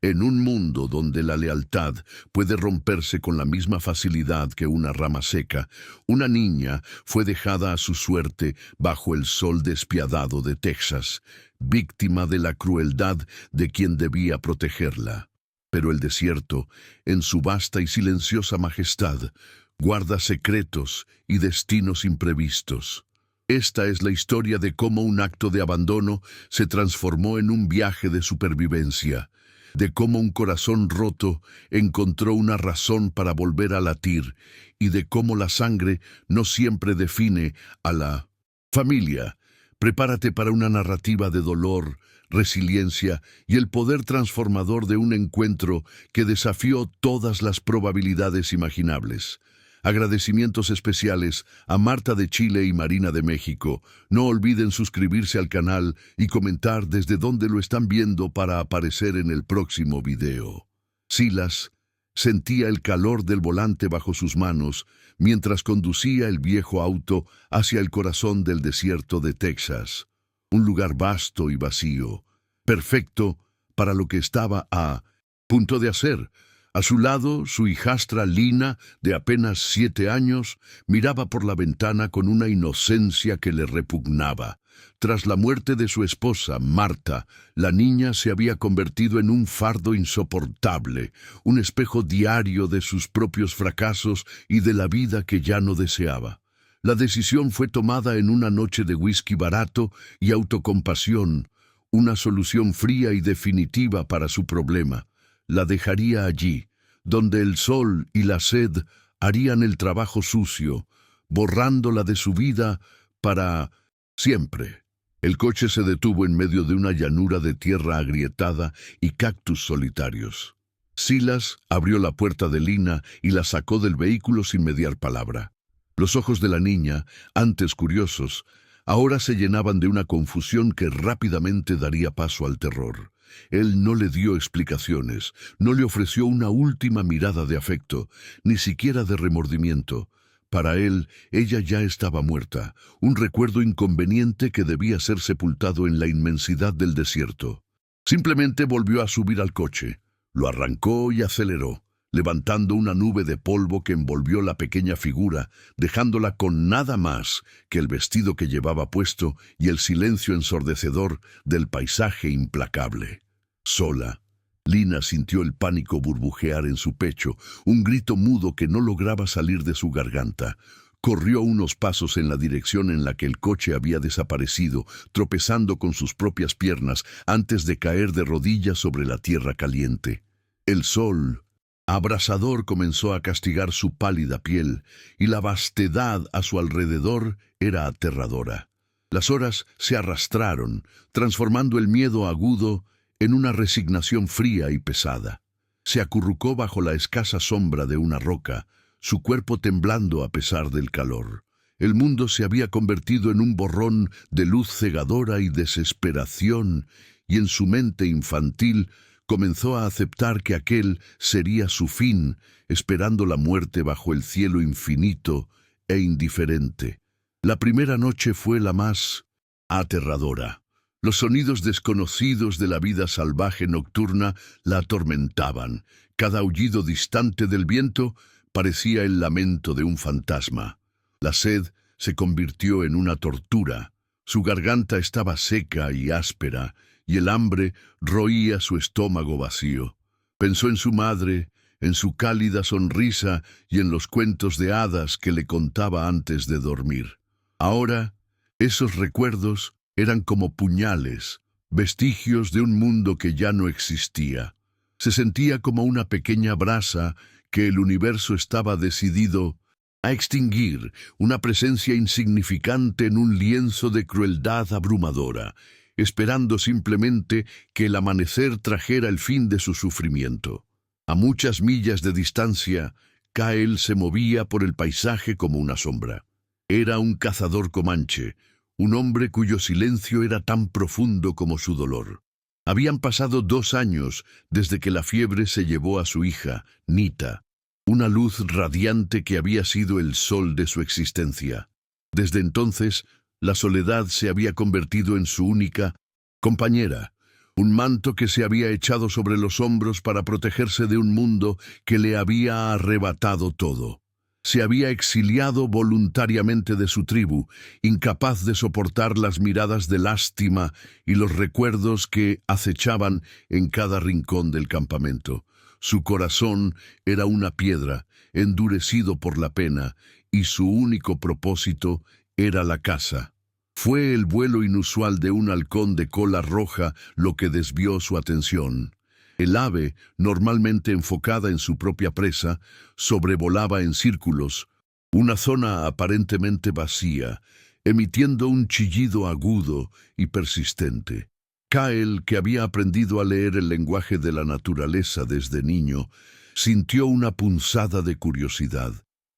En un mundo donde la lealtad puede romperse con la misma facilidad que una rama seca, una niña fue dejada a su suerte bajo el sol despiadado de Texas, víctima de la crueldad de quien debía protegerla. Pero el desierto, en su vasta y silenciosa majestad, guarda secretos y destinos imprevistos. Esta es la historia de cómo un acto de abandono se transformó en un viaje de supervivencia, de cómo un corazón roto encontró una razón para volver a latir y de cómo la sangre no siempre define a la familia. Prepárate para una narrativa de dolor, resiliencia y el poder transformador de un encuentro que desafió todas las probabilidades imaginables. Agradecimientos especiales a Marta de Chile y Marina de México. No olviden suscribirse al canal y comentar desde dónde lo están viendo para aparecer en el próximo video. Silas sentía el calor del volante bajo sus manos mientras conducía el viejo auto hacia el corazón del desierto de Texas. Un lugar vasto y vacío, perfecto para lo que estaba a punto de hacer. A su lado, su hijastra Lina, de apenas 7 años, miraba por la ventana con una inocencia que le repugnaba. Tras la muerte de su esposa, Marta, la niña se había convertido en un fardo insoportable, un espejo diario de sus propios fracasos y de la vida que ya no deseaba. La decisión fue tomada en una noche de whisky barato y autocompasión, una solución fría y definitiva para su problema. La dejaría allí, donde el sol y la sed harían el trabajo sucio, borrándola de su vida para siempre. El coche se detuvo en medio de una llanura de tierra agrietada y cactus solitarios. Silas abrió la puerta de Lina y la sacó del vehículo sin mediar palabra. Los ojos de la niña, antes curiosos, ahora se llenaban de una confusión que rápidamente daría paso al terror. Él no le dio explicaciones, no le ofreció una última mirada de afecto, ni siquiera de remordimiento. Para él, ella ya estaba muerta, un recuerdo inconveniente que debía ser sepultado en la inmensidad del desierto. Simplemente volvió a subir al coche, lo arrancó y aceleró, levantando una nube de polvo que envolvió la pequeña figura, dejándola con nada más que el vestido que llevaba puesto y el silencio ensordecedor del paisaje implacable. Sola, Lina sintió el pánico burbujear en su pecho, un grito mudo que no lograba salir de su garganta. Corrió unos pasos en la dirección en la que el coche había desaparecido, tropezando con sus propias piernas antes de caer de rodillas sobre la tierra caliente. El sol abrasador comenzó a castigar su pálida piel, y la vastedad a su alrededor era aterradora. Las horas se arrastraron, transformando el miedo agudo en una resignación fría y pesada. Se acurrucó bajo la escasa sombra de una roca, su cuerpo temblando a pesar del calor. El mundo se había convertido en un borrón de luz cegadora y desesperación, y en su mente infantil comenzó a aceptar que aquel sería su fin, esperando la muerte bajo el cielo infinito e indiferente. La primera noche fue la más aterradora. Los sonidos desconocidos de la vida salvaje nocturna la atormentaban. Cada aullido distante del viento parecía el lamento de un fantasma. La sed se convirtió en una tortura. Su garganta estaba seca y áspera, y el hambre roía su estómago vacío. Pensó en su madre, en su cálida sonrisa y en los cuentos de hadas que le contaba antes de dormir. Ahora, esos recuerdos eran como puñales, vestigios de un mundo que ya no existía. Se sentía como una pequeña brasa que el universo estaba decidido a extinguir, una presencia insignificante en un lienzo de crueldad abrumadora, esperando simplemente que el amanecer trajera el fin de su sufrimiento. A muchas millas de distancia, Kyle se movía por el paisaje como una sombra. Era un cazador comanche, un hombre cuyo silencio era tan profundo como su dolor. Habían pasado 2 años desde que la fiebre se llevó a su hija, Nita, una luz radiante que había sido el sol de su existencia. Desde entonces, la soledad se había convertido en su única compañera, Un manto que se había echado sobre los hombros para protegerse de un mundo que le había arrebatado todo. Se había exiliado voluntariamente de su tribu, incapaz de soportar las miradas de lástima y los recuerdos que acechaban en cada rincón del campamento. Su corazón era una piedra, endurecido por la pena, y su único propósito era la caza. Fue el vuelo inusual de un halcón de cola roja lo que desvió su atención. El ave, normalmente enfocada en su propia presa, sobrevolaba en círculos una zona aparentemente vacía, emitiendo un chillido agudo y persistente. Kyle, que había aprendido a leer el lenguaje de la naturaleza desde niño, sintió una punzada de curiosidad.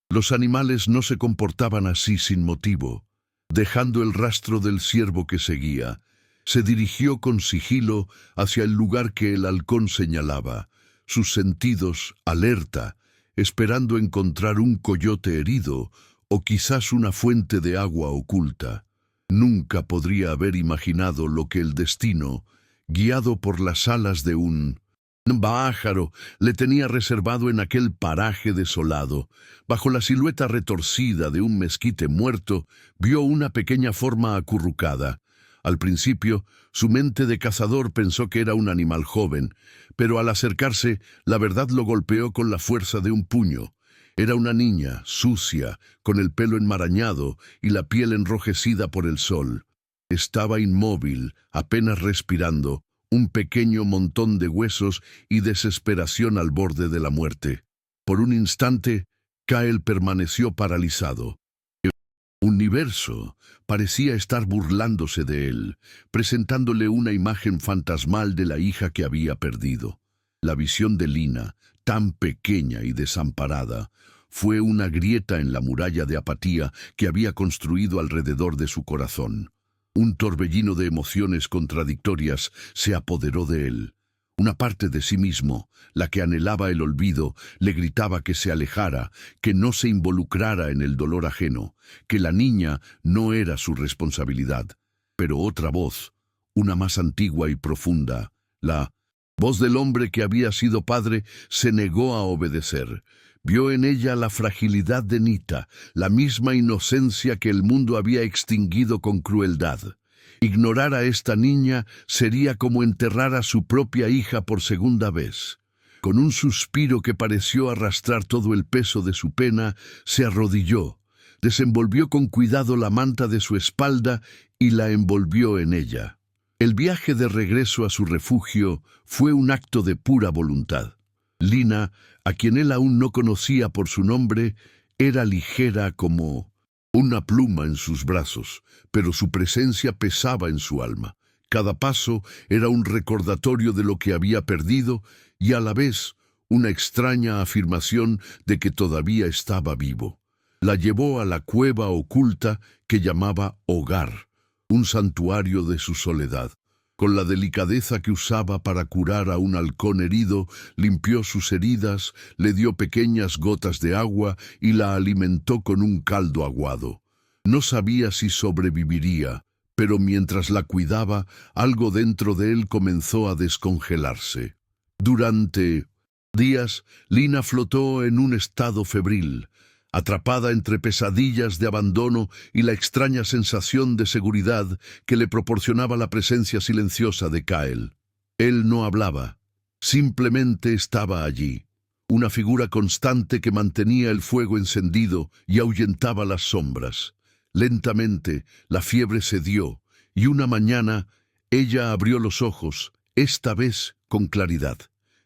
Los animales no se comportaban así sin motivo. Dejando el rastro del ciervo que seguía, se dirigió con sigilo hacia el lugar que el halcón señalaba, sus sentidos alerta, esperando encontrar un coyote herido o quizás una fuente de agua oculta. Nunca podría haber imaginado lo que el destino, guiado por las alas de un pájaro, le tenía reservado en aquel paraje desolado. Bajo la silueta retorcida de un mezquite muerto, vio una pequeña forma acurrucada. Al principio, su mente de cazador pensó que era un animal joven, pero al acercarse, la verdad lo golpeó con la fuerza de un puño. Era una niña, sucia, con el pelo enmarañado y la piel enrojecida por el sol. Estaba inmóvil, apenas respirando, un pequeño montón de huesos y desesperación al borde de la muerte. Por un instante, Kyle permaneció paralizado. El universo parecía estar burlándose de él, presentándole una imagen fantasmal de la hija que había perdido. La visión de Lina, tan pequeña y desamparada, fue una grieta en la muralla de apatía que había construido alrededor de su corazón. Un torbellino de emociones contradictorias se apoderó de él. Una parte de sí mismo, la que anhelaba el olvido, le gritaba que se alejara, que no se involucrara en el dolor ajeno, que la niña no era su responsabilidad. Pero otra voz, una más antigua y profunda, la voz del hombre que había sido padre, se negó a obedecer. Vio en ella la fragilidad de Nita, la misma inocencia que el mundo había extinguido con crueldad. Ignorar a esta niña sería como enterrar a su propia hija por segunda vez. Con un suspiro que pareció arrastrar todo el peso de su pena, se arrodilló, desenvolvió con cuidado la manta de su espalda y la envolvió en ella. El viaje de regreso a su refugio fue un acto de pura voluntad. Lina, a quien él aún no conocía por su nombre, era ligera como una pluma en sus brazos, pero su presencia pesaba en su alma. Cada paso era un recordatorio de lo que había perdido y a la vez una extraña afirmación de que todavía estaba vivo. La llevó a la cueva oculta que llamaba hogar, un santuario de su soledad. Con la delicadeza que usaba para curar a un halcón herido, limpió sus heridas, le dio pequeñas gotas de agua y la alimentó con un caldo aguado. No sabía si sobreviviría, pero mientras la cuidaba, algo dentro de él comenzó a descongelarse. Durante días, Lina flotó en un estado febril, atrapada entre pesadillas de abandono y la extraña sensación de seguridad que le proporcionaba la presencia silenciosa de Kyle. Él no hablaba, simplemente estaba allí, una figura constante que mantenía el fuego encendido y ahuyentaba las sombras. Lentamente, la fiebre cedió, y una mañana ella abrió los ojos, esta vez con claridad.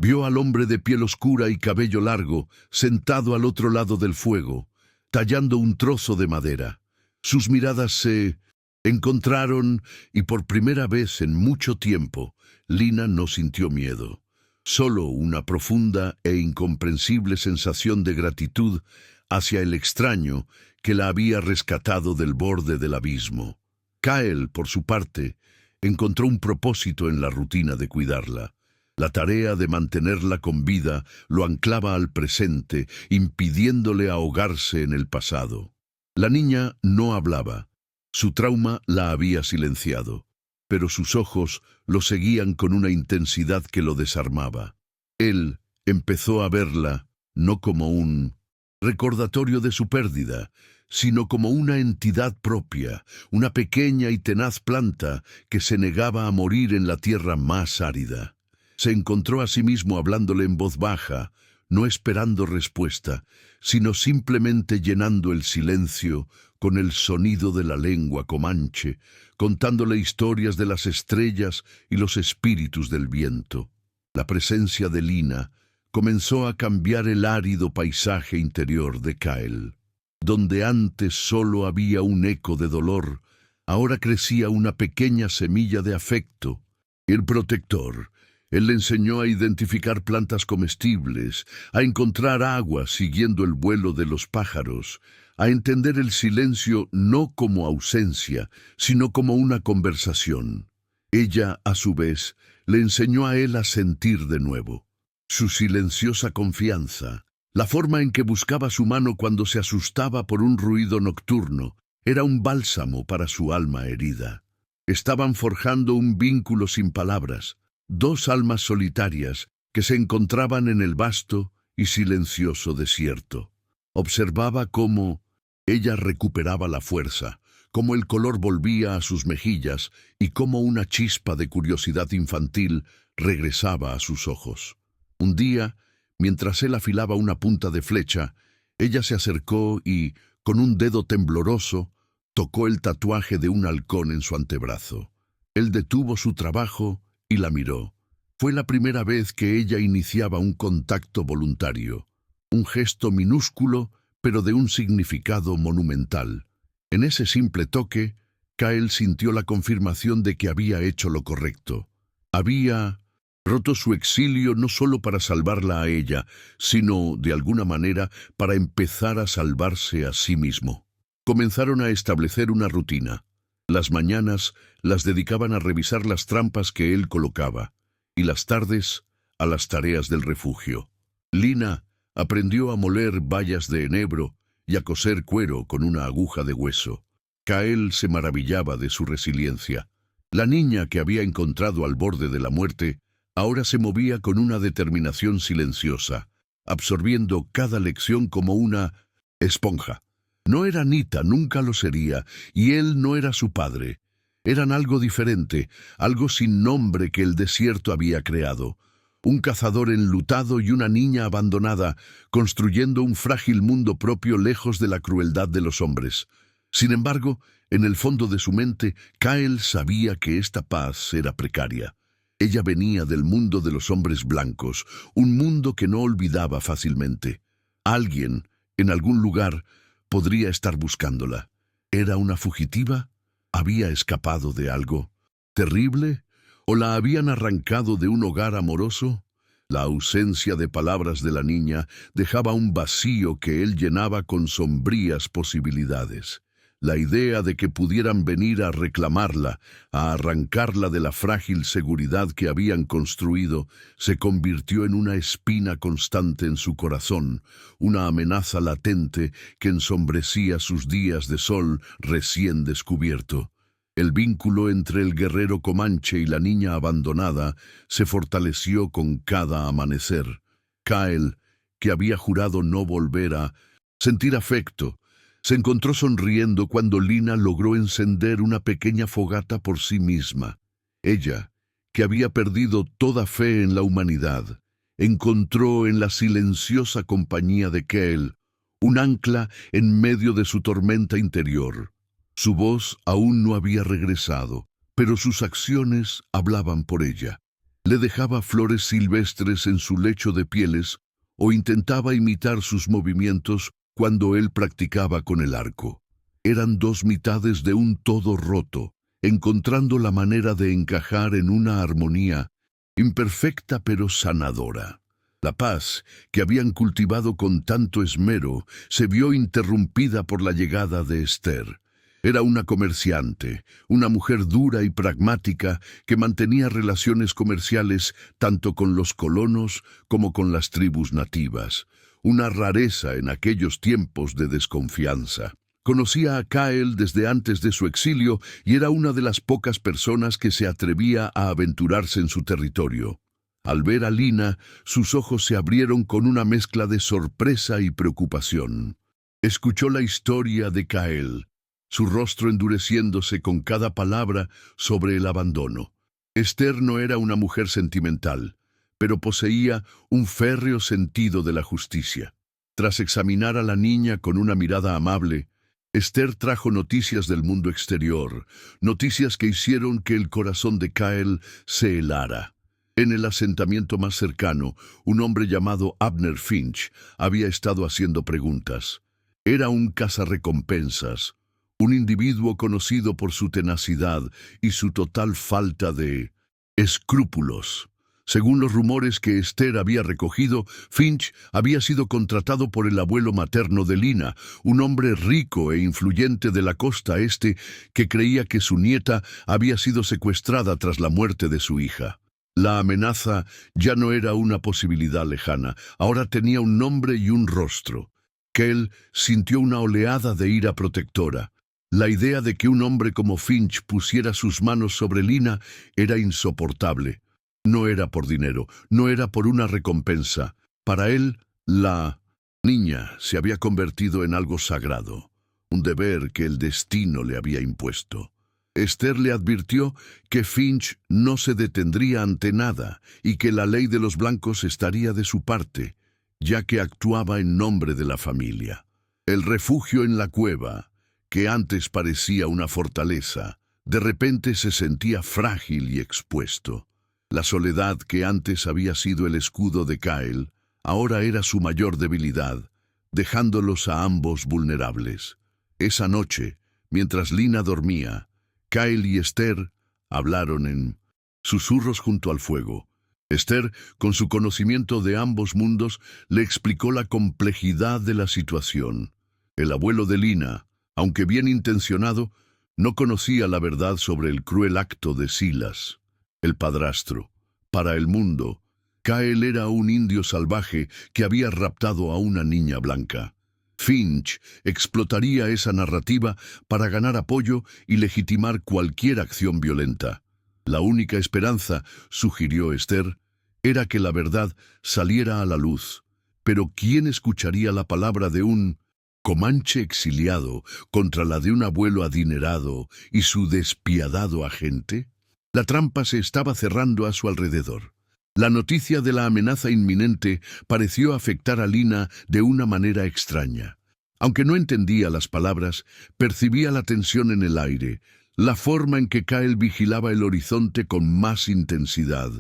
Vio al hombre de piel oscura y cabello largo, sentado al otro lado del fuego, tallando un trozo de madera. Sus miradas se encontraron y por primera vez en mucho tiempo, Lina no sintió miedo. Solo una profunda e incomprensible sensación de gratitud hacia el extraño que la había rescatado del borde del abismo. Kyle, por su parte, encontró un propósito en la rutina de cuidarla. La tarea de mantenerla con vida lo anclaba al presente, impidiéndole ahogarse en el pasado. La niña no hablaba. Su trauma la había silenciado. pero sus ojos lo seguían con una intensidad que lo desarmaba. Él empezó a verla no como un recordatorio de su pérdida, sino como una entidad propia, una pequeña y tenaz planta que se negaba a morir en la tierra más árida. Se encontró a sí mismo hablándole en voz baja, no esperando respuesta, sino simplemente llenando el silencio con el sonido de la lengua comanche, contándole historias de las estrellas y los espíritus del viento. La presencia de Lina comenzó a cambiar el árido paisaje interior de Kyle. Donde antes solo había un eco de dolor, ahora crecía una pequeña semilla de afecto. El protector. Él le enseñó a identificar plantas comestibles, a encontrar agua siguiendo el vuelo de los pájaros, a entender el silencio no como ausencia, sino como una conversación. Ella, a su vez, le enseñó a él a sentir de nuevo. Su silenciosa confianza, la forma en que buscaba su mano cuando se asustaba por un ruido nocturno, era un bálsamo para su alma herida. Estaban forjando un vínculo sin palabras, dos almas solitarias que se encontraban en el vasto y silencioso desierto. Observaba cómo ella recuperaba la fuerza, cómo el color volvía a sus mejillas y cómo una chispa de curiosidad infantil regresaba a sus ojos. Un día, mientras él afilaba una punta de flecha, ella se acercó y, con un dedo tembloroso, tocó el tatuaje de un halcón en su antebrazo. Él detuvo su trabajo y la miró. Fue la primera vez que ella iniciaba un contacto voluntario, un gesto minúsculo, pero de un significado monumental. En ese simple toque, Kyle sintió la confirmación de que había hecho lo correcto. Había roto su exilio no solo para salvarla a ella, sino, de alguna manera, para empezar a salvarse a sí mismo. Comenzaron a establecer una rutina. Las mañanas las dedicaban a revisar las trampas que él colocaba, y las tardes a las tareas del refugio. Lina aprendió a moler bayas de enebro y a coser cuero con una aguja de hueso. Kyle se maravillaba de su resiliencia. La niña que había encontrado al borde de la muerte ahora se movía con una determinación silenciosa, absorbiendo cada lección como una esponja. No era Nita, nunca lo sería, y él no era su padre. Eran algo diferente, algo sin nombre que el desierto había creado. Un cazador enlutado y una niña abandonada, construyendo un frágil mundo propio lejos de la crueldad de los hombres. Sin embargo, en el fondo de su mente, Kyle sabía que esta paz era precaria. Ella venía del mundo de los hombres blancos, un mundo que no olvidaba fácilmente. Alguien, en algún lugar, podría estar buscándola. ¿Era una fugitiva? ¿Había escapado de algo terrible? ¿O la habían arrancado de un hogar amoroso? La ausencia de palabras de la niña dejaba un vacío que él llenaba con sombrías posibilidades. La idea de que pudieran venir a reclamarla, a arrancarla de la frágil seguridad que habían construido, se convirtió en una espina constante en su corazón, una amenaza latente que ensombrecía sus días de sol recién descubierto. El vínculo entre el guerrero comanche y la niña abandonada se fortaleció con cada amanecer. Kyle, que había jurado no volver a sentir afecto, se encontró sonriendo cuando Lina logró encender una pequeña fogata por sí misma. Ella, que había perdido toda fe en la humanidad, encontró en la silenciosa compañía de Kyle un ancla en medio de su tormenta interior. Su voz aún no había regresado, pero sus acciones hablaban por ella. Le dejaba flores silvestres en su lecho de pieles o intentaba imitar sus movimientos cuando él practicaba con el arco. Eran dos mitades de un todo roto, encontrando la manera de encajar en una armonía imperfecta pero sanadora. La paz que habían cultivado con tanto esmero se vio interrumpida por la llegada de Esther. Era una comerciante, una mujer dura y pragmática que mantenía relaciones comerciales tanto con los colonos como con las tribus nativas. Una rareza en aquellos tiempos de desconfianza. Conocía a Kyle desde antes de su exilio y era una de las pocas personas que se atrevía a aventurarse en su territorio. Al ver a Lina, sus ojos se abrieron con una mezcla de sorpresa y preocupación. Escuchó la historia de Kyle, su rostro endureciéndose con cada palabra sobre el abandono. Esther no era una mujer sentimental, pero poseía un férreo sentido de la justicia. Tras examinar a la niña con una mirada amable, Esther trajo noticias del mundo exterior, noticias que hicieron que el corazón de Kyle se helara. En el asentamiento más cercano, un hombre llamado Abner Finch había estado haciendo preguntas. Era un cazarrecompensas, un individuo conocido por su tenacidad y su total falta de escrúpulos. Según los rumores que Esther había recogido, Finch había sido contratado por el abuelo materno de Lina, un hombre rico e influyente de la costa este que creía que su nieta había sido secuestrada tras la muerte de su hija. La amenaza ya no era una posibilidad lejana, ahora tenía un nombre y un rostro. Kell sintió una oleada de ira protectora. La idea de que un hombre como Finch pusiera sus manos sobre Lina era insoportable. No era por dinero, no era por una recompensa. Para él, la niña se había convertido en algo sagrado, un deber que el destino le había impuesto. Esther le advirtió que Finch no se detendría ante nada y que la ley de los blancos estaría de su parte, ya que actuaba en nombre de la familia. El refugio en la cueva, que antes parecía una fortaleza, de repente se sentía frágil y expuesto. La soledad que antes había sido el escudo de Kyle, ahora era su mayor debilidad, dejándolos a ambos vulnerables. Esa noche, mientras Lina dormía, Kyle y Esther hablaron en susurros junto al fuego. Esther, con su conocimiento de ambos mundos, le explicó la complejidad de la situación. El abuelo de Lina, aunque bien intencionado, no conocía la verdad sobre el cruel acto de Silas, el padrastro. Para el mundo, Kyle era un indio salvaje que había raptado a una niña blanca. Finch explotaría esa narrativa para ganar apoyo y legitimar cualquier acción violenta. La única esperanza, sugirió Esther, era que la verdad saliera a la luz. Pero ¿quién escucharía la palabra de un comanche exiliado contra la de un abuelo adinerado y su despiadado agente? La trampa se estaba cerrando a su alrededor. La noticia de la amenaza inminente pareció afectar a Lina de una manera extraña. Aunque no entendía las palabras, percibía la tensión en el aire, la forma en que Kyle vigilaba el horizonte con más intensidad,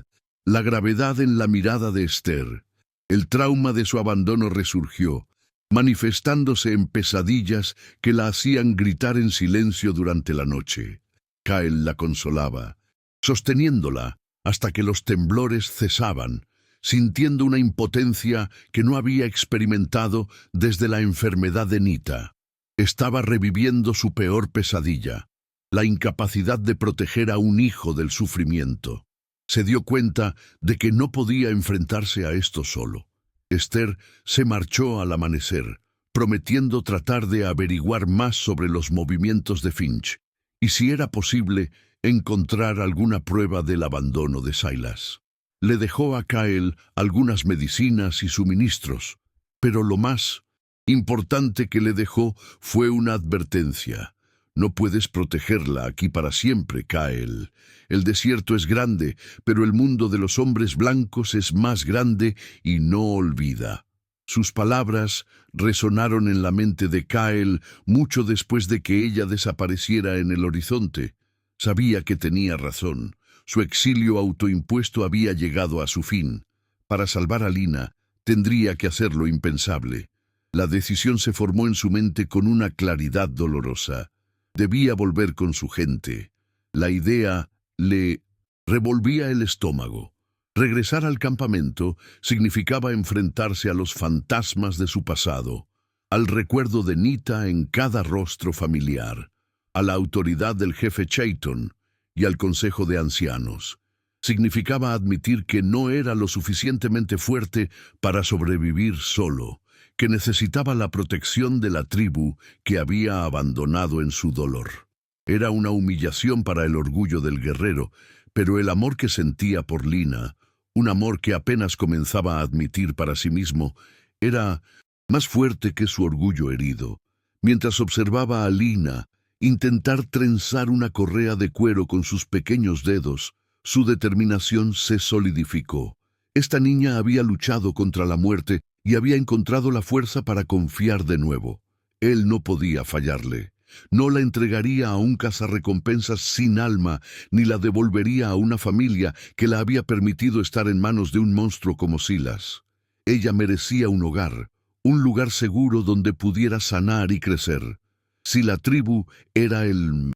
la gravedad en la mirada de Esther. El trauma de su abandono resurgió, manifestándose en pesadillas que la hacían gritar en silencio durante la noche. Kyle la consolaba, sosteniéndola hasta que los temblores cesaban, sintiendo una impotencia que no había experimentado desde la enfermedad de Nita. Estaba reviviendo su peor pesadilla, la incapacidad de proteger a un hijo del sufrimiento. Se dio cuenta de que no podía enfrentarse a esto solo. Esther se marchó al amanecer, prometiendo tratar de averiguar más sobre los movimientos de Finch, y si era posible, encontrar alguna prueba del abandono de Silas. Le dejó a Kyle algunas medicinas y suministros, pero lo más importante que le dejó fue una advertencia. No puedes protegerla aquí para siempre, Kyle. El desierto es grande, pero el mundo de los hombres blancos es más grande y no olvida. Sus palabras resonaron en la mente de Kyle mucho después de que ella desapareciera en el horizonte. Sabía que tenía razón. Su exilio autoimpuesto había llegado a su fin. Para salvar a Lina, tendría que hacer lo impensable. La decisión se formó en su mente con una claridad dolorosa. Debía volver con su gente. La idea le revolvía el estómago. Regresar al campamento significaba enfrentarse a los fantasmas de su pasado, al recuerdo de Nita en cada rostro familiar, a la autoridad del jefe Chayton y al consejo de ancianos. Significaba admitir que no era lo suficientemente fuerte para sobrevivir solo, que necesitaba la protección de la tribu que había abandonado en su dolor. Era una humillación para el orgullo del guerrero, pero el amor que sentía por Lina, un amor que apenas comenzaba a admitir para sí mismo, era más fuerte que su orgullo herido. Mientras observaba a Lina intentar trenzar una correa de cuero con sus pequeños dedos, su determinación se solidificó. Esta niña había luchado contra la muerte y había encontrado la fuerza para confiar de nuevo. Él no podía fallarle. No la entregaría a un cazarrecompensas sin alma, ni la devolvería a una familia que la había permitido estar en manos de un monstruo como Silas. Ella merecía un hogar, un lugar seguro donde pudiera sanar y crecer. Si la tribu era el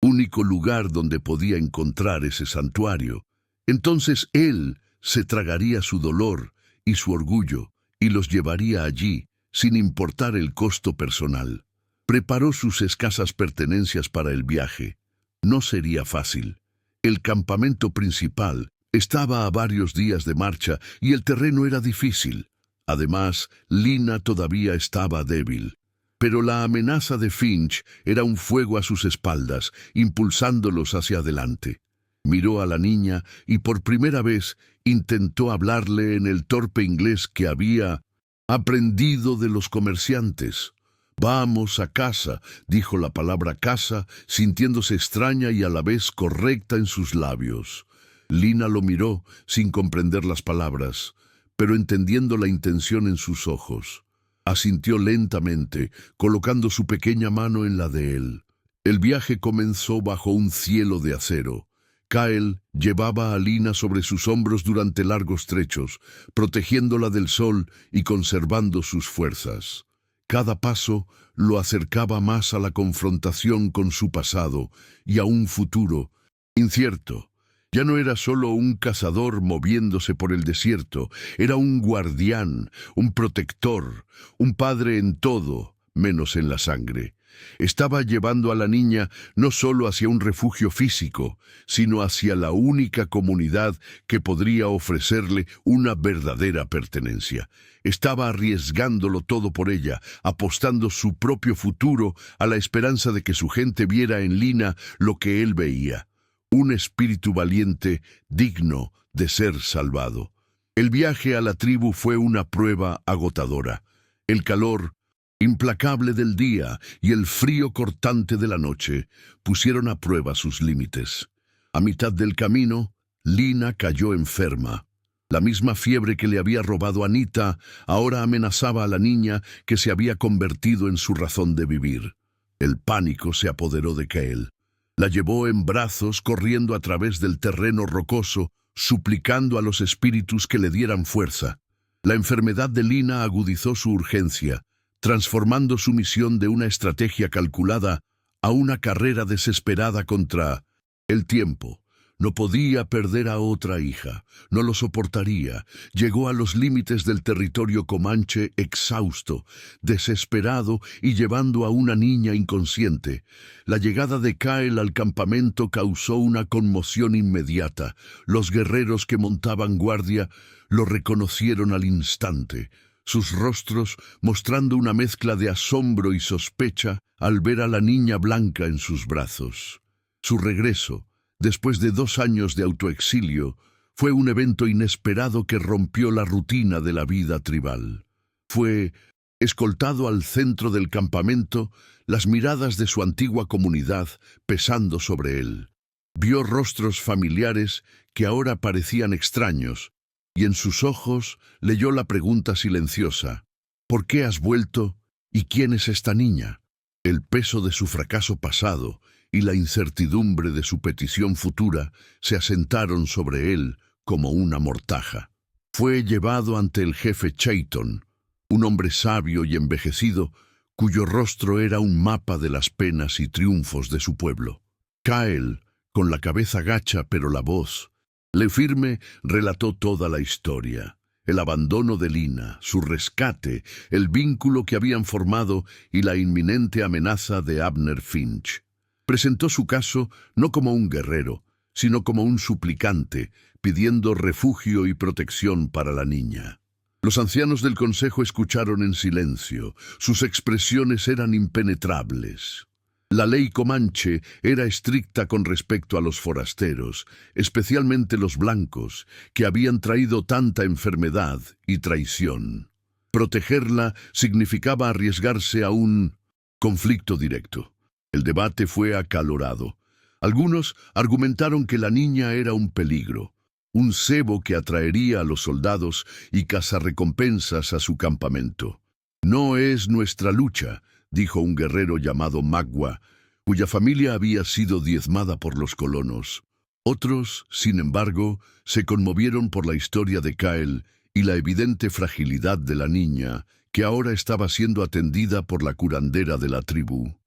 único lugar donde podía encontrar ese santuario, entonces él se tragaría su dolor y su orgullo y los llevaría allí, sin importar el costo personal. Preparó sus escasas pertenencias para el viaje. No sería fácil. El campamento principal estaba a varios días de marcha y el terreno era difícil. Además, Lina todavía estaba débil. Pero la amenaza de Finch era un fuego a sus espaldas, impulsándolos hacia adelante. Miró a la niña y por primera vez intentó hablarle en el torpe inglés que había aprendido de los comerciantes. «Vamos a casa», dijo la palabra casa, sintiéndose extraña y a la vez correcta en sus labios. Lina lo miró sin comprender las palabras, pero entendiendo la intención en sus ojos. Asintió lentamente, colocando su pequeña mano en la de él. El viaje comenzó bajo un cielo de acero. Kyle llevaba a Lina sobre sus hombros durante largos trechos, protegiéndola del sol y conservando sus fuerzas. Cada paso lo acercaba más a la confrontación con su pasado y a un futuro incierto. Ya no era solo un cazador moviéndose por el desierto, era un guardián, un protector, un padre en todo, menos en la sangre. Estaba llevando a la niña no solo hacia un refugio físico, sino hacia la única comunidad que podría ofrecerle una verdadera pertenencia. Estaba arriesgándolo todo por ella, apostando su propio futuro a la esperanza de que su gente viera en Lina lo que él veía. Un espíritu valiente, digno de ser salvado. El viaje a la tribu fue una prueba agotadora. El calor implacable del día y el frío cortante de la noche pusieron a prueba sus límites. A mitad del camino, Lina cayó enferma. La misma fiebre que le había robado a Anita ahora amenazaba a la niña que se había convertido en su razón de vivir. El pánico se apoderó de Kyle. La llevó en brazos corriendo a través del terreno rocoso, suplicando a los espíritus que le dieran fuerza. La enfermedad de Lina agudizó su urgencia, transformando su misión de una estrategia calculada a una carrera desesperada contra el tiempo. No podía perder a otra hija, no lo soportaría. Llegó a los límites del territorio comanche exhausto, desesperado y llevando a una niña inconsciente. La llegada de Kyle al campamento causó una conmoción inmediata. Los guerreros que montaban guardia lo reconocieron al instante, sus rostros mostrando una mezcla de asombro y sospecha al ver a la niña blanca en sus brazos. Su regreso, después de 2 años de autoexilio, fue un evento inesperado que rompió la rutina de la vida tribal. Fue escoltado al centro del campamento, las miradas de su antigua comunidad pesando sobre él. Vio rostros familiares que ahora parecían extraños, y en sus ojos leyó la pregunta silenciosa: ¿por qué has vuelto y quién es esta niña? El peso de su fracaso pasado y la incertidumbre de su petición futura se asentaron sobre él como una mortaja. Fue llevado ante el jefe Chayton, un hombre sabio y envejecido, cuyo rostro era un mapa de las penas y triunfos de su pueblo. Kyle, con la cabeza gacha pero la voz le firme, relató toda la historia. El abandono de Lina, su rescate, el vínculo que habían formado y la inminente amenaza de Abner Finch. Presentó su caso no como un guerrero, sino como un suplicante, pidiendo refugio y protección para la niña. Los ancianos del consejo escucharon en silencio. Sus expresiones eran impenetrables. La ley comanche era estricta con respecto a los forasteros, especialmente los blancos, que habían traído tanta enfermedad y traición. Protegerla significaba arriesgarse a un conflicto directo. El debate fue acalorado. Algunos argumentaron que la niña era un peligro, un cebo que atraería a los soldados y cazarrecompensas a su campamento. «No es nuestra lucha», dijo un guerrero llamado Magua, cuya familia había sido diezmada por los colonos. Otros, sin embargo, se conmovieron por la historia de Kyle y la evidente fragilidad de la niña, que ahora estaba siendo atendida por la curandera de la tribu.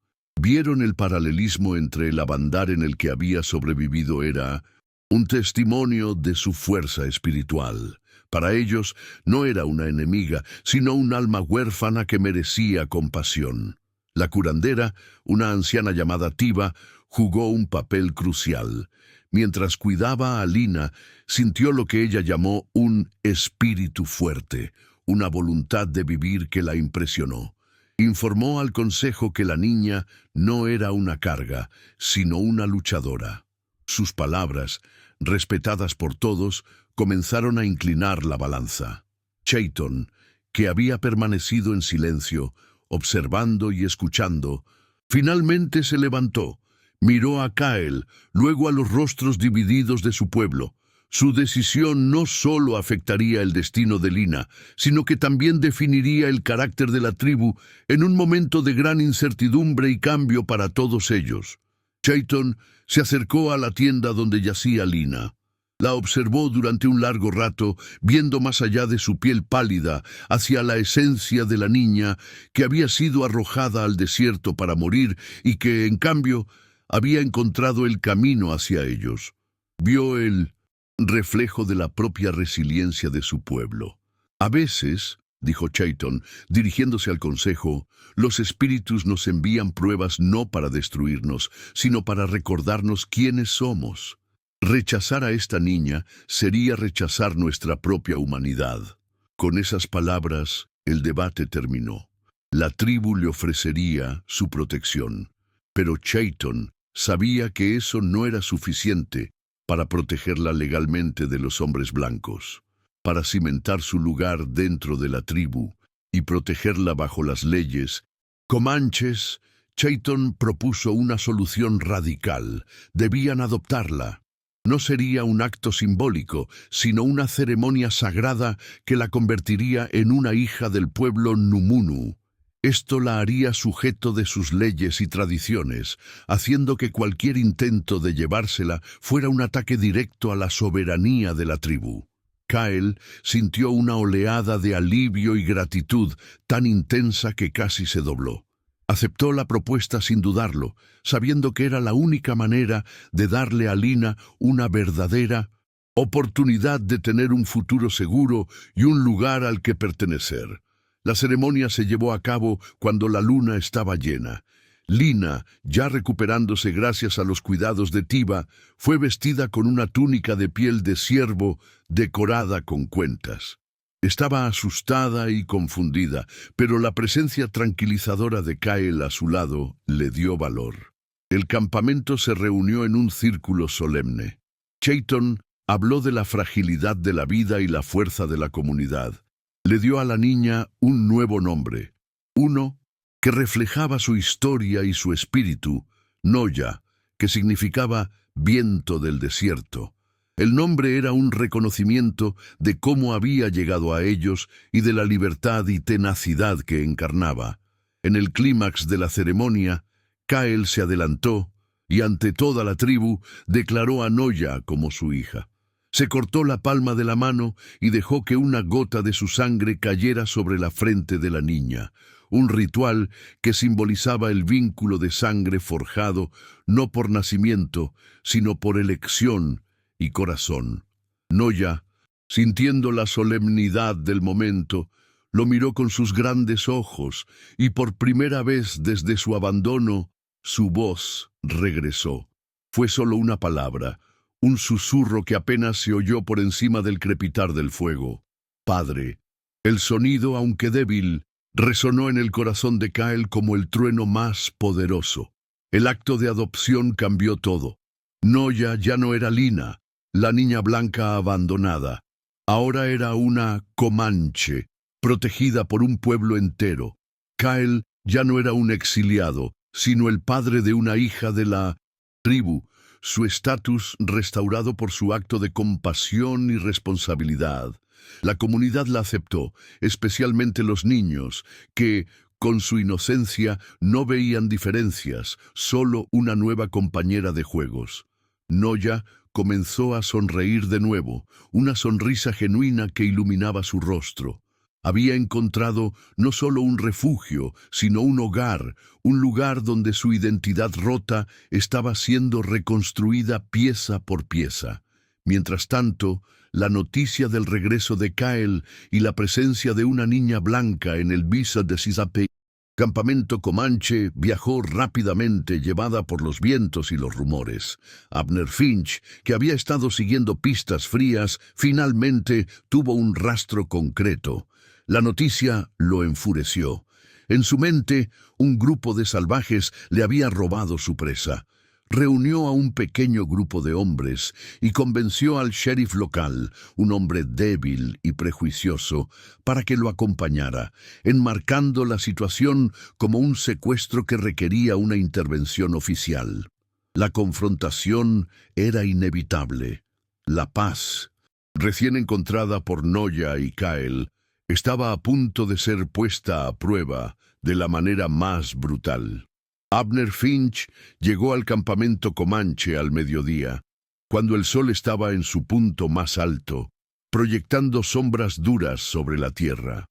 Vieron el paralelismo entre el abandar en el que había sobrevivido era un testimonio de su fuerza espiritual. Para ellos no era una enemiga, sino un alma huérfana que merecía compasión. La curandera, una anciana llamada Tiba, jugó un papel crucial. Mientras cuidaba a Lina, sintió lo que ella llamó un espíritu fuerte, una voluntad de vivir que la impresionó. Informó al consejo que la niña no era una carga, sino una luchadora. Sus palabras, respetadas por todos, comenzaron a inclinar la balanza. Chayton, que había permanecido en silencio, observando y escuchando, finalmente se levantó, miró a Kyle, luego a los rostros divididos de su pueblo. Su decisión no solo afectaría el destino de Lina, sino que también definiría el carácter de la tribu en un momento de gran incertidumbre y cambio para todos ellos. Chayton se acercó a la tienda donde yacía Lina. La observó durante un largo rato, viendo más allá de su piel pálida, hacia la esencia de la niña que había sido arrojada al desierto para morir y que, en cambio, había encontrado el camino hacia ellos. Vio el reflejo de la propia resiliencia de su pueblo. «A veces», dijo Chayton, dirigiéndose al consejo, «los espíritus nos envían pruebas no para destruirnos, sino para recordarnos quiénes somos. Rechazar a esta niña sería rechazar nuestra propia humanidad». Con esas palabras, el debate terminó. La tribu le ofrecería su protección, pero Chayton sabía que eso no era suficiente para protegerla legalmente de los hombres blancos. Para cimentar su lugar dentro de la tribu y protegerla bajo las leyes comanches, Chayton propuso una solución radical. Debían adoptarla. No sería un acto simbólico, sino una ceremonia sagrada que la convertiría en una hija del pueblo Numunu. Esto la haría sujeto de sus leyes y tradiciones, haciendo que cualquier intento de llevársela fuera un ataque directo a la soberanía de la tribu. Kyle sintió una oleada de alivio y gratitud tan intensa que casi se dobló. Aceptó la propuesta sin dudarlo, sabiendo que era la única manera de darle a Lina una verdadera oportunidad de tener un futuro seguro y un lugar al que pertenecer. La ceremonia se llevó a cabo cuando la luna estaba llena. Lina, ya recuperándose gracias a los cuidados de Tiba, fue vestida con una túnica de piel de ciervo decorada con cuentas. Estaba asustada y confundida, pero la presencia tranquilizadora de Kyle a su lado le dio valor. El campamento se reunió en un círculo solemne. Chayton habló de la fragilidad de la vida y la fuerza de la comunidad. Le dio a la niña un nuevo nombre, uno que reflejaba su historia y su espíritu, Noya, que significaba viento del desierto. El nombre era un reconocimiento de cómo había llegado a ellos y de la libertad y tenacidad que encarnaba. En el clímax de la ceremonia, Kyle se adelantó y ante toda la tribu declaró a Noya como su hija. Se cortó la palma de la mano y dejó que una gota de su sangre cayera sobre la frente de la niña, un ritual que simbolizaba el vínculo de sangre forjado no por nacimiento, sino por elección y corazón. Noya, sintiendo la solemnidad del momento, lo miró con sus grandes ojos y por primera vez desde su abandono, su voz regresó. Fue solo una palabra, un susurro que apenas se oyó por encima del crepitar del fuego. «Padre». El sonido, aunque débil, resonó en el corazón de Kyle como el trueno más poderoso. El acto de adopción cambió todo. Noya ya no era Lina, la niña blanca abandonada. Ahora era una comanche, protegida por un pueblo entero. Kyle ya no era un exiliado, sino el padre de una hija de la tribu, su estatus restaurado por su acto de compasión y responsabilidad. La comunidad la aceptó, especialmente los niños, que, con su inocencia, no veían diferencias, solo una nueva compañera de juegos. Noya comenzó a sonreír de nuevo, una sonrisa genuina que iluminaba su rostro. Había encontrado no solo un refugio, sino un hogar, un lugar donde su identidad rota estaba siendo reconstruida pieza por pieza. Mientras tanto, la noticia del regreso de Kyle y la presencia de una niña blanca en el visa de Sisape, campamento comanche, viajó rápidamente llevada por los vientos y los rumores. Abner Finch, que había estado siguiendo pistas frías, finalmente tuvo un rastro concreto. La noticia lo enfureció. En su mente, un grupo de salvajes le había robado su presa. Reunió a un pequeño grupo de hombres y convenció al sheriff local, un hombre débil y prejuicioso, para que lo acompañara, enmarcando la situación como un secuestro que requería una intervención oficial. La confrontación era inevitable. La paz, recién encontrada por Noya y Kyle, estaba a punto de ser puesta a prueba de la manera más brutal. Abner Finch llegó al campamento comanche al mediodía, cuando el sol estaba en su punto más alto, proyectando sombras duras sobre la tierra.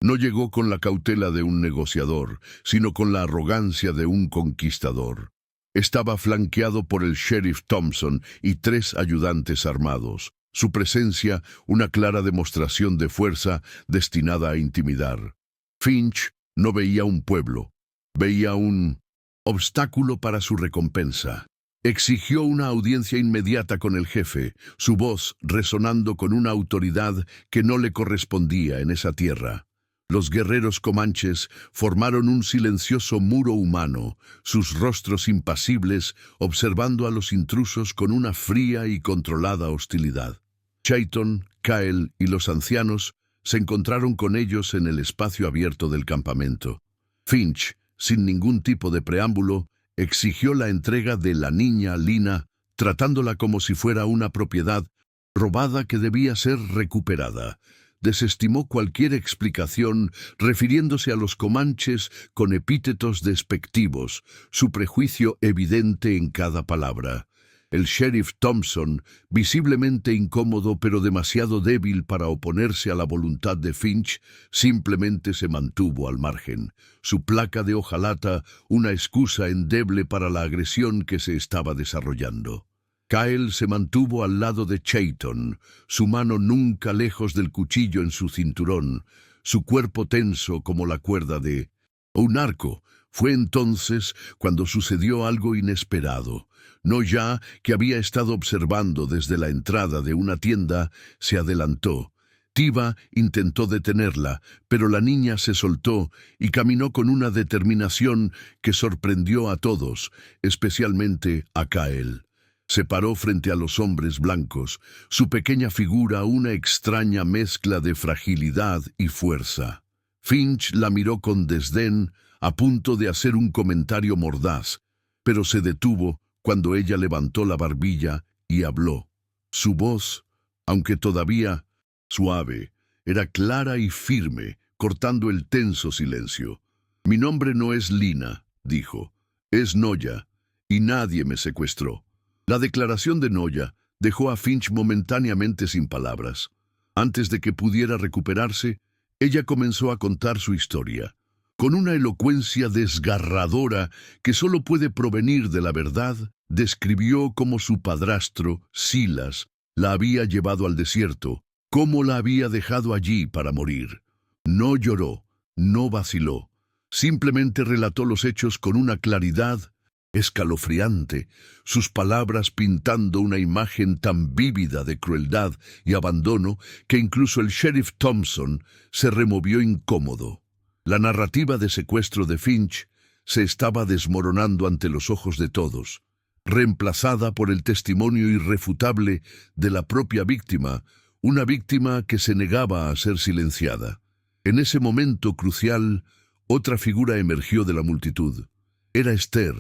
No llegó con la cautela de un negociador, sino con la arrogancia de un conquistador. Estaba flanqueado por el sheriff Thompson y 3 ayudantes armados. Su presencia, una clara demostración de fuerza destinada a intimidar. Finch no veía un pueblo, veía un obstáculo para su recompensa. Exigió una audiencia inmediata con el jefe, su voz resonando con una autoridad que no le correspondía en esa tierra. Los guerreros comanches formaron un silencioso muro humano, sus rostros impasibles, observando a los intrusos con una fría y controlada hostilidad. Chayton, Kyle y los ancianos se encontraron con ellos en el espacio abierto del campamento. Finch, sin ningún tipo de preámbulo, exigió la entrega de la niña Lina, tratándola como si fuera una propiedad robada que debía ser recuperada. Desestimó cualquier explicación refiriéndose a los comanches con epítetos despectivos, su prejuicio evidente en cada palabra. El sheriff Thompson, visiblemente incómodo pero demasiado débil para oponerse a la voluntad de Finch, simplemente se mantuvo al margen. Su placa de hojalata, una excusa endeble para la agresión que se estaba desarrollando. Kyle se mantuvo al lado de Chayton, su mano nunca lejos del cuchillo en su cinturón, su cuerpo tenso como la cuerda de un arco. Fue entonces cuando sucedió algo inesperado. Noya, que había estado observando desde la entrada de una tienda, se adelantó. Tiva intentó detenerla, pero la niña se soltó y caminó con una determinación que sorprendió a todos, especialmente a Kyle. Se paró frente a los hombres blancos, su pequeña figura una extraña mezcla de fragilidad y fuerza. Finch la miró con desdén, a punto de hacer un comentario mordaz, pero se detuvo cuando ella levantó la barbilla y habló. Su voz, aunque todavía suave, era clara y firme, cortando el tenso silencio. «Mi nombre no es Lina», dijo, «es Noya, y nadie me secuestró». La declaración de Noya dejó a Finch momentáneamente sin palabras. Antes de que pudiera recuperarse, ella comenzó a contar su historia, con una elocuencia desgarradora que solo puede provenir de la verdad. Describió cómo su padrastro, Silas, la había llevado al desierto, cómo la había dejado allí para morir. No lloró, no vaciló, simplemente relató los hechos con una claridad escalofriante, sus palabras pintando una imagen tan vívida de crueldad y abandono que incluso el sheriff Thompson se removió incómodo. La narrativa de secuestro de Finch se estaba desmoronando ante los ojos de todos, reemplazada por el testimonio irrefutable de la propia víctima, una víctima que se negaba a ser silenciada. En ese momento crucial, otra figura emergió de la multitud. Era Esther,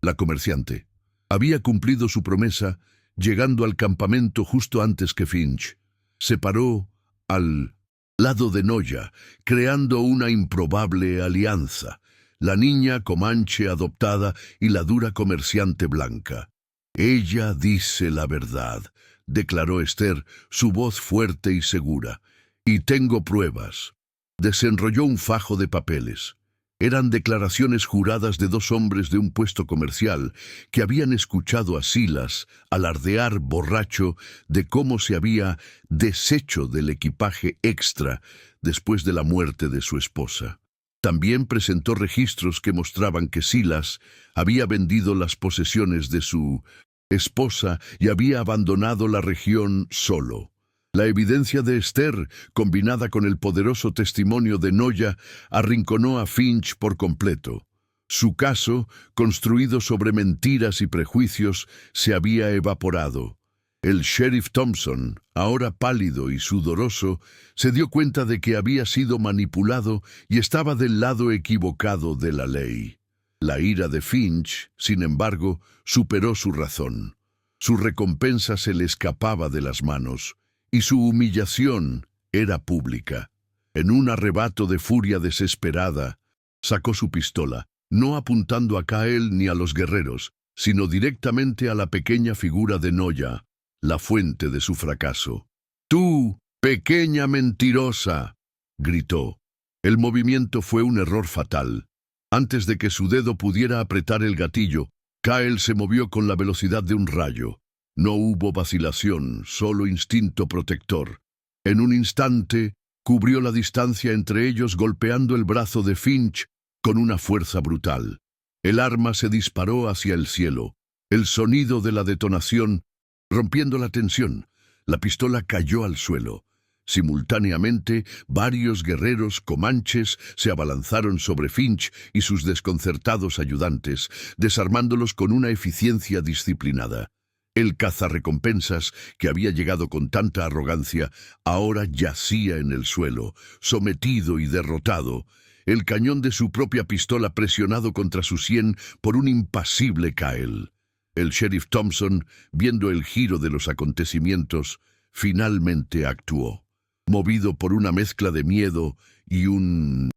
la comerciante. Había cumplido su promesa, llegando al campamento justo antes que Finch. Se paró al lado de Noya, creando una improbable alianza, la niña comanche adoptada y la dura comerciante blanca. «Ella dice la verdad», declaró Esther, su voz fuerte y segura. «Y tengo pruebas». Desenrolló un fajo de papeles. Eran declaraciones juradas de dos hombres de un puesto comercial que habían escuchado a Silas alardear borracho de cómo se había deshecho del equipaje extra después de la muerte de su esposa. También presentó registros que mostraban que Silas había vendido las posesiones de su esposa y había abandonado la región solo. La evidencia de Esther, combinada con el poderoso testimonio de Noya, arrinconó a Finch por completo. Su caso, construido sobre mentiras y prejuicios, se había evaporado. El sheriff Thompson, ahora pálido y sudoroso, se dio cuenta de que había sido manipulado y estaba del lado equivocado de la ley. La ira de Finch, sin embargo, superó su razón. Su recompensa se le escapaba de las manos, y su humillación era pública. En un arrebato de furia desesperada, sacó su pistola, no apuntando a Kyle ni a los guerreros, sino directamente a la pequeña figura de Noya, la fuente de su fracaso. «¡Tú, pequeña mentirosa!», gritó. El movimiento fue un error fatal. Antes de que su dedo pudiera apretar el gatillo, Kyle se movió con la velocidad de un rayo. No hubo vacilación, solo instinto protector. En un instante, cubrió la distancia entre ellos golpeando el brazo de Finch con una fuerza brutal. El arma se disparó hacia el cielo. El sonido de la detonación, rompiendo la tensión, la pistola cayó al suelo. Simultáneamente, varios guerreros comanches se abalanzaron sobre Finch y sus desconcertados ayudantes, desarmándolos con una eficiencia disciplinada. El cazarrecompensas, que había llegado con tanta arrogancia, ahora yacía en el suelo, sometido y derrotado, el cañón de su propia pistola presionado contra su sien por un impasible Kyle. El sheriff Thompson, viendo el giro de los acontecimientos, finalmente actuó. Movido por una mezcla de miedo y un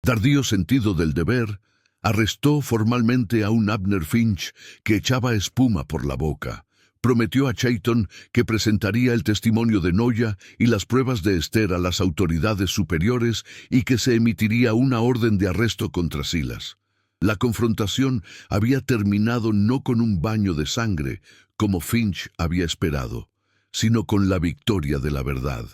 tardío sentido del deber, arrestó formalmente a un Abner Finch que echaba espuma por la boca. Prometió a Chayton que presentaría el testimonio de Noya y las pruebas de Esther a las autoridades superiores y que se emitiría una orden de arresto contra Silas. La confrontación había terminado no con un baño de sangre, como Finch había esperado, sino con la victoria de la verdad.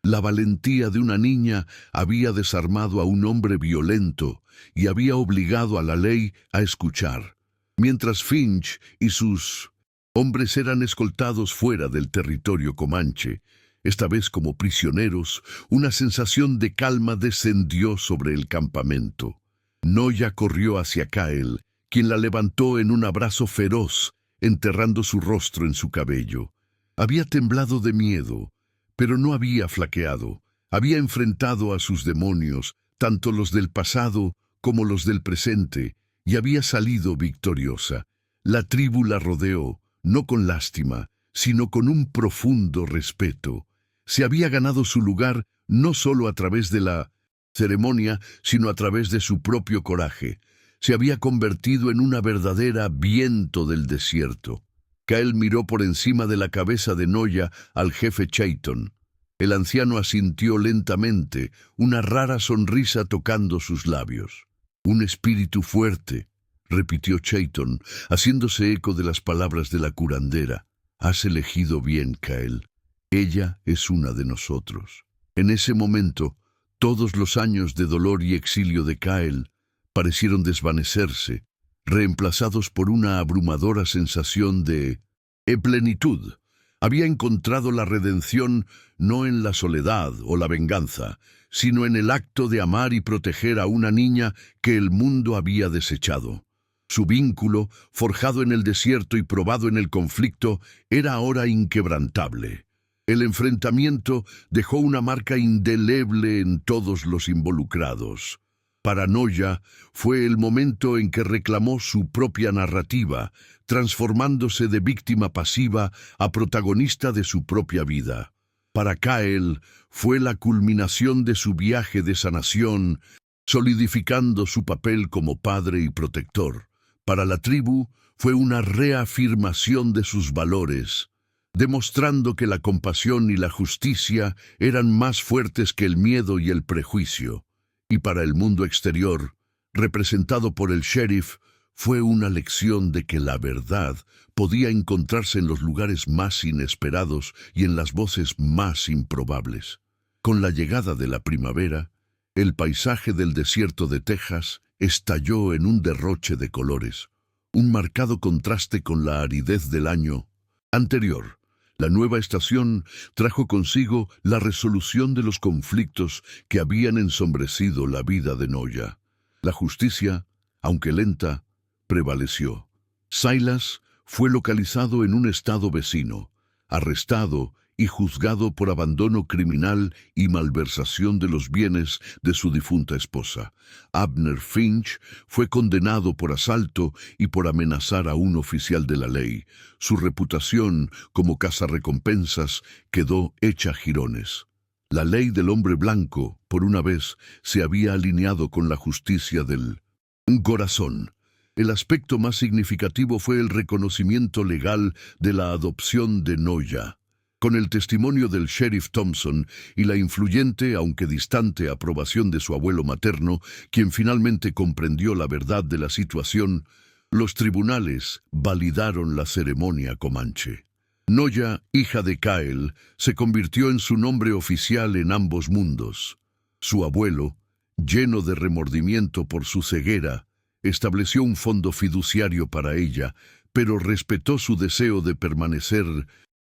La valentía de una niña había desarmado a un hombre violento y había obligado a la ley a escuchar. Mientras Finch y sus hombres eran escoltados fuera del territorio comanche, esta vez como prisioneros, una sensación de calma descendió sobre el campamento. Noya corrió hacia Kyle, quien la levantó en un abrazo feroz, enterrando su rostro en su cabello. Había temblado de miedo, pero no había flaqueado. Había enfrentado a sus demonios, tanto los del pasado como los del presente, y había salido victoriosa. La tribu la rodeó, no con lástima, sino con un profundo respeto. Se había ganado su lugar no solo a través de la ceremonia, sino a través de su propio coraje. Se había convertido en una verdadera viento del desierto. Kyle miró por encima de la cabeza de Noya al jefe Chayton. El anciano asintió lentamente, una rara sonrisa tocando sus labios. «Un espíritu fuerte», repitió Chayton, haciéndose eco de las palabras de la curandera. «Has elegido bien, Kyle. Ella es una de nosotros». En ese momento, todos los años de dolor y exilio de Kyle parecieron desvanecerse. reemplazados por una abrumadora sensación de plenitud. Había encontrado la redención no en la soledad o la venganza, sino en el acto de amar y proteger a una niña que el mundo había desechado. Su vínculo, forjado en el desierto y probado en el conflicto, era ahora inquebrantable. El enfrentamiento dejó una marca indeleble en todos los involucrados. Para Noya fue el momento en que reclamó su propia narrativa, transformándose de víctima pasiva a protagonista de su propia vida. Para Kael fue la culminación de su viaje de sanación, solidificando su papel como padre y protector. Para la tribu fue una reafirmación de sus valores, demostrando que la compasión y la justicia eran más fuertes que el miedo y el prejuicio. Y para el mundo exterior, representado por el sheriff, fue una lección de que la verdad podía encontrarse en los lugares más inesperados y en las voces más improbables. Con la llegada de la primavera, el paisaje del desierto de Texas estalló en un derroche de colores, un marcado contraste con la aridez del año anterior. La nueva estación trajo consigo la resolución de los conflictos que habían ensombrecido la vida de Noya. La justicia, aunque lenta, prevaleció. Silas fue localizado en un estado vecino, arrestado y juzgado por abandono criminal y malversación de los bienes de su difunta esposa. Abner Finch fue condenado por asalto y por amenazar a un oficial de la ley. Su reputación como cazarrecompensas quedó hecha jirones. La ley del hombre blanco, por una vez, se había alineado con la justicia del corazón. El aspecto más significativo fue el reconocimiento legal de la adopción de Noya. Con el testimonio del sheriff Thompson y la influyente, aunque distante, aprobación de su abuelo materno, quien finalmente comprendió la verdad de la situación, los tribunales validaron la ceremonia comanche. Noya, hija de Kael, se convirtió en su nombre oficial en ambos mundos. Su abuelo, lleno de remordimiento por su ceguera, estableció un fondo fiduciario para ella, pero respetó su deseo de permanecer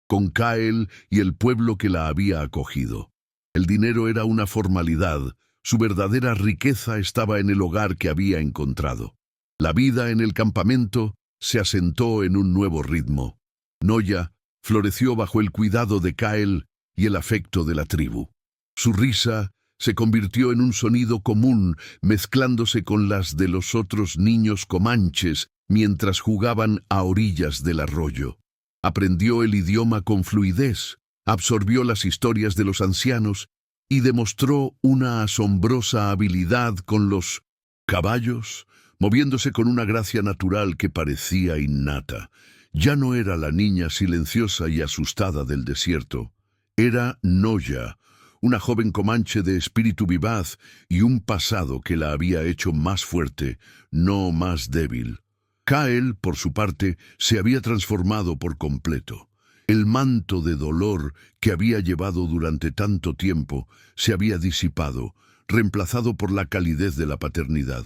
con Kael y el pueblo que la había acogido. El dinero era una formalidad, su verdadera riqueza estaba en el hogar que había encontrado. La vida en el campamento se asentó en un nuevo ritmo. Noya floreció bajo el cuidado de Kael y el afecto de la tribu. Su risa se convirtió en un sonido común, mezclándose con las de los otros niños comanches mientras jugaban a orillas del arroyo. Aprendió el idioma con fluidez, absorbió las historias de los ancianos y demostró una asombrosa habilidad con los caballos, moviéndose con una gracia natural que parecía innata. Ya no era la niña silenciosa y asustada del desierto. Era Noya, una joven comanche de espíritu vivaz y un pasado que la había hecho más fuerte, no más débil. Kael, por su parte, se había transformado por completo. El manto de dolor que había llevado durante tanto tiempo se había disipado, reemplazado por la calidez de la paternidad.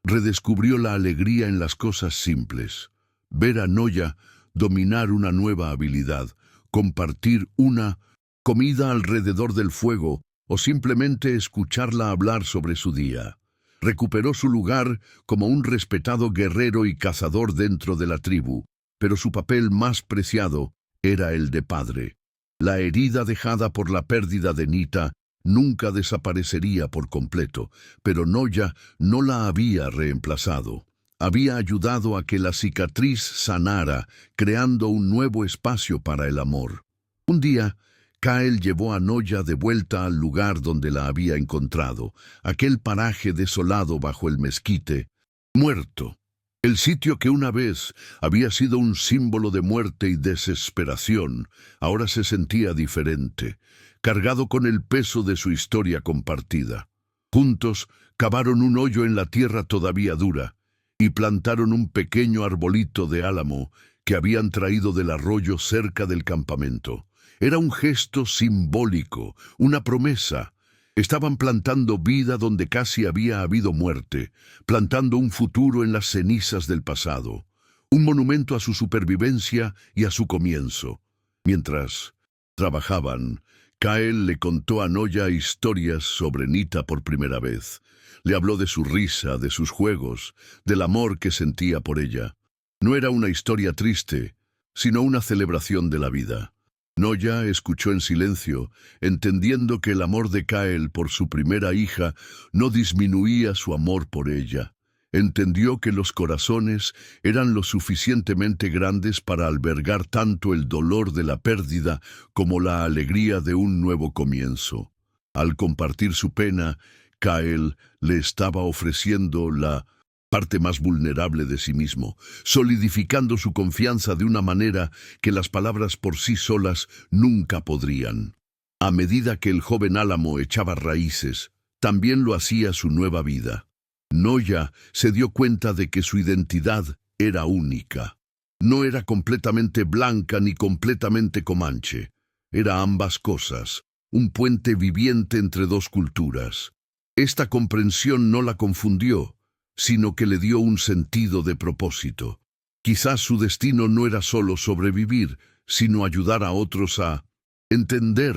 Redescubrió la alegría en las cosas simples. Ver a Noya dominar una nueva habilidad, compartir una comida alrededor del fuego o simplemente escucharla hablar sobre su día. Recuperó su lugar como un respetado guerrero y cazador dentro de la tribu, pero su papel más preciado era el de padre. La herida dejada por la pérdida de Nita nunca desaparecería por completo, pero Noya no la había reemplazado. Había ayudado a que la cicatriz sanara, creando un nuevo espacio para el amor. Un día, Kael llevó a Noya de vuelta al lugar donde la había encontrado, aquel paraje desolado bajo el mezquite, muerto. El sitio que una vez había sido un símbolo de muerte y desesperación, ahora se sentía diferente, cargado con el peso de su historia compartida. Juntos cavaron un hoyo en la tierra todavía dura y plantaron un pequeño arbolito de álamo que habían traído del arroyo cerca del campamento. Era un gesto simbólico, una promesa. Estaban plantando vida donde casi había habido muerte, plantando un futuro en las cenizas del pasado, un monumento a su supervivencia y a su comienzo. Mientras trabajaban, Kael le contó a Noya historias sobre Nita por primera vez. Le habló de su risa, de sus juegos, del amor que sentía por ella. No era una historia triste, sino una celebración de la vida. Noya escuchó en silencio, entendiendo que el amor de Kael por su primera hija no disminuía su amor por ella. Entendió que los corazones eran lo suficientemente grandes para albergar tanto el dolor de la pérdida como la alegría de un nuevo comienzo. Al compartir su pena, Kael le estaba ofreciendo la parte más vulnerable de sí mismo, solidificando su confianza de una manera que las palabras por sí solas nunca podrían. A medida que el joven álamo echaba raíces, también lo hacía su nueva vida. Noya se dio cuenta de que su identidad era única. No era completamente blanca ni completamente comanche. Era ambas cosas, un puente viviente entre dos culturas. Esta comprensión no la confundió, sino que le dio un sentido de propósito. Quizás su destino no era solo sobrevivir, sino ayudar a otros a entender,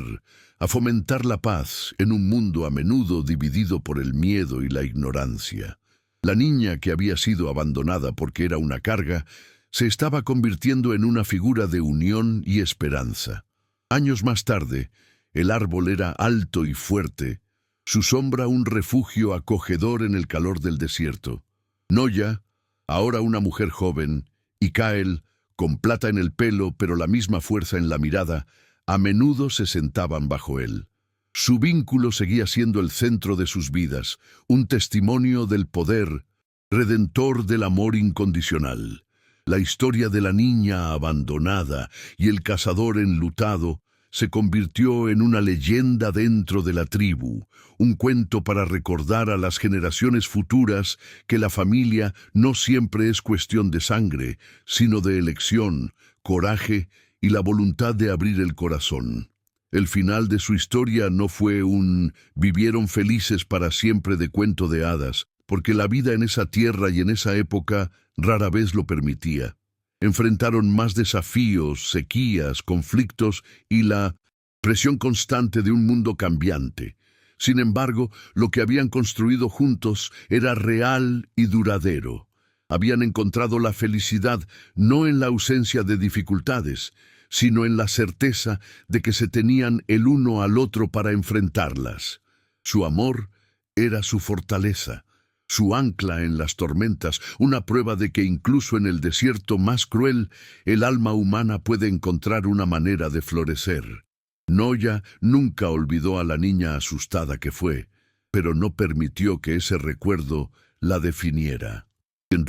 a fomentar la paz en un mundo a menudo dividido por el miedo y la ignorancia. La niña que había sido abandonada porque era una carga, se estaba convirtiendo en una figura de unión y esperanza. Años más tarde, el árbol era alto y fuerte, su sombra un refugio acogedor en el calor del desierto. Noya, ahora una mujer joven, y Kael, con plata en el pelo pero la misma fuerza en la mirada, a menudo se sentaban bajo él. Su vínculo seguía siendo el centro de sus vidas, un testimonio del poder redentor del amor incondicional. La historia de la niña abandonada y el cazador enlutado se convirtió en una leyenda dentro de la tribu, un cuento para recordar a las generaciones futuras que la familia no siempre es cuestión de sangre, sino de elección, coraje y la voluntad de abrir el corazón. El final de su historia no fue un vivieron felices para siempre de cuento de hadas, porque la vida en esa tierra y en esa época rara vez lo permitía. Enfrentaron más desafíos, sequías, conflictos y la presión constante de un mundo cambiante. Sin embargo, lo que habían construido juntos era real y duradero. Habían encontrado la felicidad no en la ausencia de dificultades, sino en la certeza de que se tenían el uno al otro para enfrentarlas. Su amor era su fortaleza, su ancla en las tormentas, una prueba de que incluso en el desierto más cruel, el alma humana puede encontrar una manera de florecer. Noya nunca olvidó a la niña asustada que fue, pero no permitió que ese recuerdo la definiera. En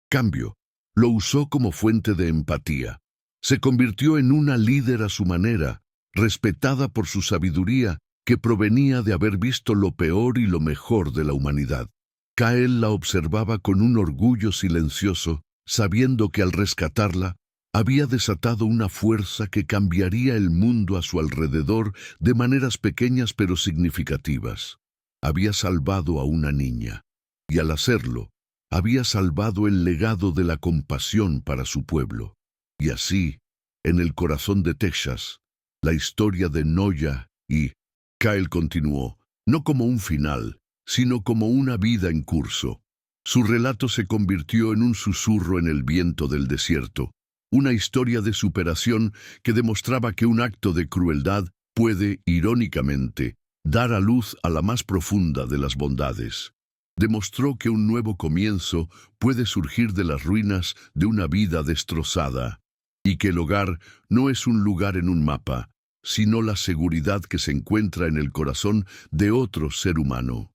cambio, lo usó como fuente de empatía. Se convirtió en una líder a su manera, respetada por su sabiduría, que provenía de haber visto lo peor y lo mejor de la humanidad. Kael la observaba con un orgullo silencioso, sabiendo que al rescatarla, había desatado una fuerza que cambiaría el mundo a su alrededor de maneras pequeñas pero significativas. Había salvado a una niña, y al hacerlo, había salvado el legado de la compasión para su pueblo. Y así, en el corazón de Texas, la historia de Noya y Kael continuó, no como un final, sino como una vida en curso. Su relato se convirtió en un susurro en el viento del desierto, una historia de superación que demostraba que un acto de crueldad puede, irónicamente, dar a luz a la más profunda de las bondades. Demostró que un nuevo comienzo puede surgir de las ruinas de una vida destrozada, y que el hogar no es un lugar en un mapa, sino la seguridad que se encuentra en el corazón de otro ser humano.